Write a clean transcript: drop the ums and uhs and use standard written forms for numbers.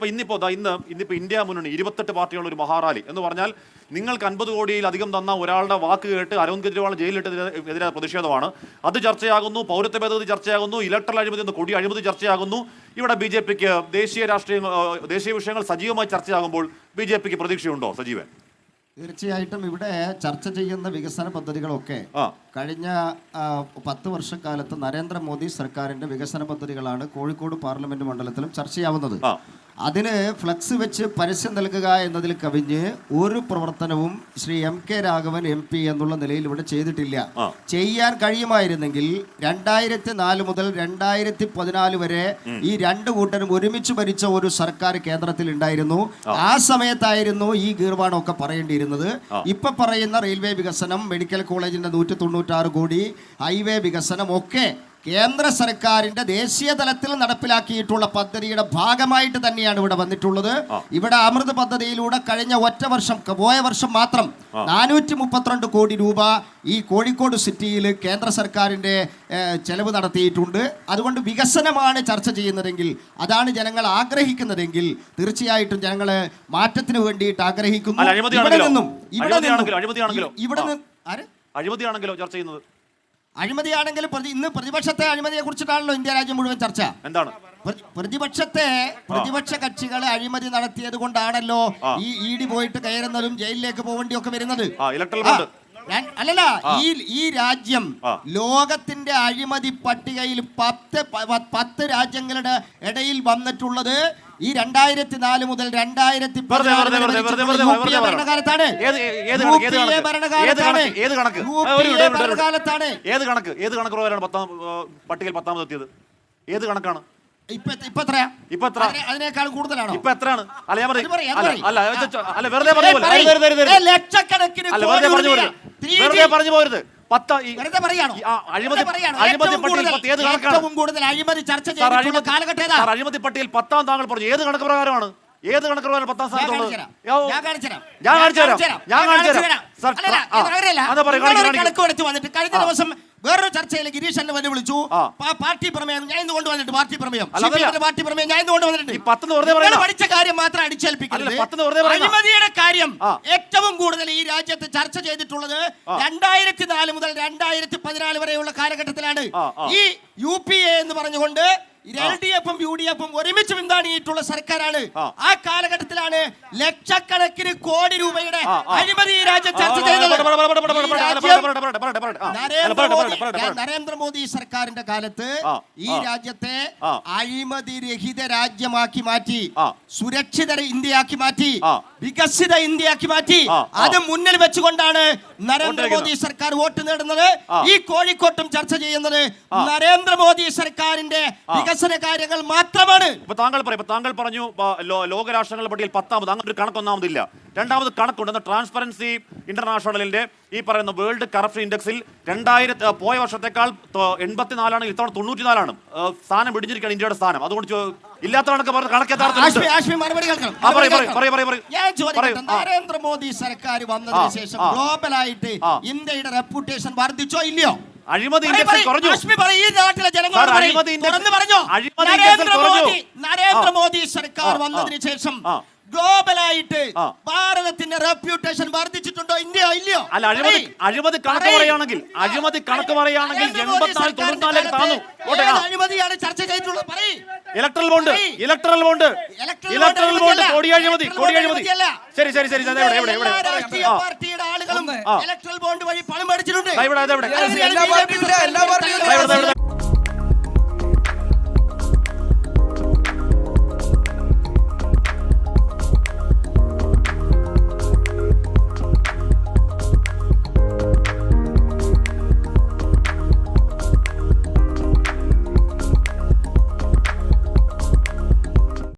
ഇന്നിപ്പോ ഇന്ത്യ മുന്നണി 28 പാർട്ടികളുടെ ഒരു മഹാറാലി എന്ന് പറഞ്ഞാൽ നിങ്ങൾക്ക് 50 കോടിയിലധികം തന്ന ഒരാളുടെ വാക്ക് കേട്ട് അരവിന്ദ് കെജ്രിവാൾ ജയിലിലിട്ടതിനെതിരെ പ്രതിഷേധമാണ്. അത് ചർച്ചയാകുന്നു. പൗരത്വ ഭേദഗതി ചർച്ചയാകുന്നു. ഇലക്ട്രൽ അഴിമതി എന്ന കൊടി അഴിമതി ചർച്ചയാകുന്നു. ഇവിടെ ബി.ജെ.പിക്ക് ദേശീയ വിഷയങ്ങൾ സജീവമായി ചർച്ചയാകുമ്പോൾ ബി.ജെ.പിക്ക് പ്രതീക്ഷയുണ്ടോ സജീവൻ? തീർച്ചയായിട്ടും ഇവിടെ ചർച്ച ചെയ്യുന്ന വികസന പദ്ധതികളൊക്കെ കഴിഞ്ഞ 10 വർഷക്കാലത്ത് നരേന്ദ്രമോദി സർക്കാരിന്റെ വികസന പദ്ധതികളാണ് കോഴിക്കോട് പാർലമെന്റ് മണ്ഡലത്തിലും ചർച്ചയാവുന്നത്. അതിന് ഫ്ലക്സ് വെച്ച് പരസ്യം നൽകുക എന്നതിൽ കവിഞ്ഞ് ഒരു പ്രവർത്തനവും ശ്രീ M.K. രാഘവൻ MP എന്നുള്ള നിലയിൽ ഇവിടെ ചെയ്തിട്ടില്ല. ചെയ്യാൻ കഴിയുമായിരുന്നെങ്കിൽ 2004 മുതൽ 2014 വരെ ഈ രണ്ടു കൂട്ടരും ഒരുമിച്ച് ഭരിച്ച ഒരു സർക്കാർ കേന്ദ്രത്തിൽ ഉണ്ടായിരുന്നു. ആ സമയത്തായിരുന്നു ഈ ഗീർവാണമൊക്കെ പറയേണ്ടിയിരുന്നത്. ഇപ്പൊ പറയുന്ന റെയിൽവേ വികസനം, മെഡിക്കൽ കോളേജിന്റെ 196 കോടി, ഹൈവേ വികസനം ഒക്കെ കേന്ദ്ര സർക്കാരിന്റെ ദേശീയ തലത്തിൽ നടപ്പിലാക്കിയിട്ടുള്ള പദ്ധതിയുടെ ഭാഗമായിട്ട് തന്നെയാണ് ഇവിടെ വന്നിട്ടുള്ളത്. ഇവിടെ അമൃത് പദ്ധതിയിലൂടെ കഴിഞ്ഞ പോയ വർഷം മാത്രം 432 കോടി രൂപ ഈ കോഴിക്കോട് സിറ്റിയിൽ കേന്ദ്ര സർക്കാരിന്റെ ചെലവ് നടത്തിയിട്ടുണ്ട്. അതുകൊണ്ട് വികസനമാണ് ചർച്ച ചെയ്യുന്നതെങ്കിൽ, അതാണ് ജനങ്ങൾ ആഗ്രഹിക്കുന്നതെങ്കിൽ തീർച്ചയായിട്ടും ജനങ്ങൾ മാറ്റത്തിന് വേണ്ടിയിട്ട് ആഗ്രഹിക്കുന്നു. അഴിമതിയാണെങ്കിലും ഇന്ന് പ്രതിപക്ഷത്തെ അഴിമതിയെ കുറിച്ചിട്ടാണല്ലോ ഇന്ത്യ രാജ്യം മുഴുവൻ ചർച്ച. എന്താണ് പ്രതിപക്ഷ കക്ഷികൾ അഴിമതി നടത്തിയത് കൊണ്ടാണല്ലോ ഈ ED പോയിട്ട് കയറുന്നതും ജയിലിലേക്ക് പോകേണ്ടിയൊക്കെ വരുന്നത്. അല്ലല്ല, ഈ രാജ്യം ലോകത്തിന്റെ അഴിമതി പട്ടികയിൽ 10 രാജ്യങ്ങളുടെ ഇടയിൽ വന്നിട്ടുള്ളത് ഈ 2004 മുതൽ 2014 ഭരണകാലത്താണ്. പട്ടികയിൽ 10ാമത് എത്തിയത് ഏത് കണക്കാണ്? അതിനേക്കാൾ കൂടുതലാണോ? ഇപ്പൊ എത്രയാണ്? ലക്ഷക്കണക്കിന് പറഞ്ഞു പോരുത്. അഴിമതി പട്ടികയിൽ 10ാം താങ്കൾ പറഞ്ഞു. ഏത് കണക്ക് പ്രകാരമാണ്? ഏത് കണക്ക് പ്രകാരം 10ാം സ്ഥാനത്തുള്ളത്? ഞാൻ കാണിച്ചു തരാം. കഴിഞ്ഞ ദിവസം വേറൊരു ചർച്ചയിൽ ഗിരീഷ് എന്നെ വന്ന് വിളിച്ചു. പാർട്ടി പ്രമേയം ഞാൻ ഇന്ന് കൊണ്ടുവന്നിട്ട് പാർട്ടി പ്രമേയം ഞാൻ ഇന്ന് കൊണ്ടുവന്നിട്ടുണ്ട്. പഠിച്ച കാര്യം മാത്രം അടിച്ചേൽപ്പിക്കുന്നത്. അഴിമതിയുടെ കാര്യം ഏറ്റവും കൂടുതൽ ഈ രാജ്യത്ത് ചർച്ച ചെയ്തിട്ടുള്ളത് 2004 മുതൽ 2014 വരെയുള്ള കാലഘട്ടത്തിലാണ്. ഈ UPA എന്ന് പറഞ്ഞുകൊണ്ട് LDF-ഉം UDF-ഉം ഒരുമിച്ച് പിന്താണിയിട്ടുള്ള സർക്കാരാണ്. ആ കാലഘട്ടത്തിലാണ് ലക്ഷക്കണക്കിന് കോടി രൂപയുടെ അഴിമതി ഈ രാജ്യം ചർച്ച ചെയ്തത്. നരേന്ദ്രമോദി സർക്കാരിന്റെ കാലത്ത് ഈ രാജ്യത്തെ അഴിമതി രഹിത രാജ്യമാക്കി മാറ്റി, സുരക്ഷിത ഇന്ത്യയാക്കി മാറ്റി, വികസിത ഇന്ത്യയാക്കി മാറ്റി. അത് മുന്നിൽ വെച്ചുകൊണ്ടാണ് നരേന്ദ്രമോദി സർക്കാർ വോട്ട് നേടുന്നത്. ഈ കോഴിക്കോട്ടും ചർച്ച ചെയ്യുന്നത് നരേന്ദ്രമോദി സർക്കാരിന്റെ വികസന കാര്യങ്ങൾ മാത്രമാണ്. താങ്കൾ പറഞ്ഞു ലോകരാഷ്ട്രങ്ങളുടെ പട്ടികയിൽ 10ാമത്. അങ്ങനെ ഒരു കണക്ക് ഒന്നാമതില്ല. രണ്ടാമത് കണക്കുണ്ട്. ട്രാൻസ്പെറൻസി ഇന്റർനാഷണലിന്റെ ഈ പറയുന്ന വേൾഡ് കറപ്ഷൻ ഇൻഡെക്സിൽ പോയ വർഷത്തെക്കാൾ 84 ഇത്തവണ 94 സ്ഥാനം പിടിച്ചിരിക്കുകയാണ് ഇന്ത്യയുടെ സ്ഥാനം. അതുകൊണ്ട് ഇല്ലാത്ത നരേന്ദ്രമോദി സർക്കാർ വന്നതിന് ശേഷം ഗ്ലോബലായിട്ട് ഇന്ത്യയുടെ റെപ്യൂട്ടേഷൻ വർദ്ധിച്ചോ ഇല്ലയോ? അഴിമതി ഇൻഡെക്സിൽ കുറഞ്ഞു. ഈ നാട്ടിലെ ജനങ്ങൾ നരേന്ദ്രമോദി സർക്കാർ വന്നതിന് ശേഷം ഗ്ലോബലായിട്ട് ഭാരതത്തിന്റെ റെപ്യൂട്ടേഷൻ വർദ്ധിച്ചിട്ടുണ്ടോ ഇന്ത്യ ഇല്ലയോ? അല്ല, അഴിമതി കണക്ക് പറയുകയാണെങ്കിൽ 84 താന്നു. അഴിമതിയാണ് ചർച്ച ചെയ്തിട്ടുള്ളത്. ഇലക്ട്രൽ ബോണ്ട് കോടി അഴിമതി. ശരി രാഷ്ട്രീയ പാർട്ടിയുടെ ആളുകളും ഇലക്ട്രൽ ബോണ്ട് വഴി പണം മേടിച്ചിട്ടുണ്ട്. ഇവിടെ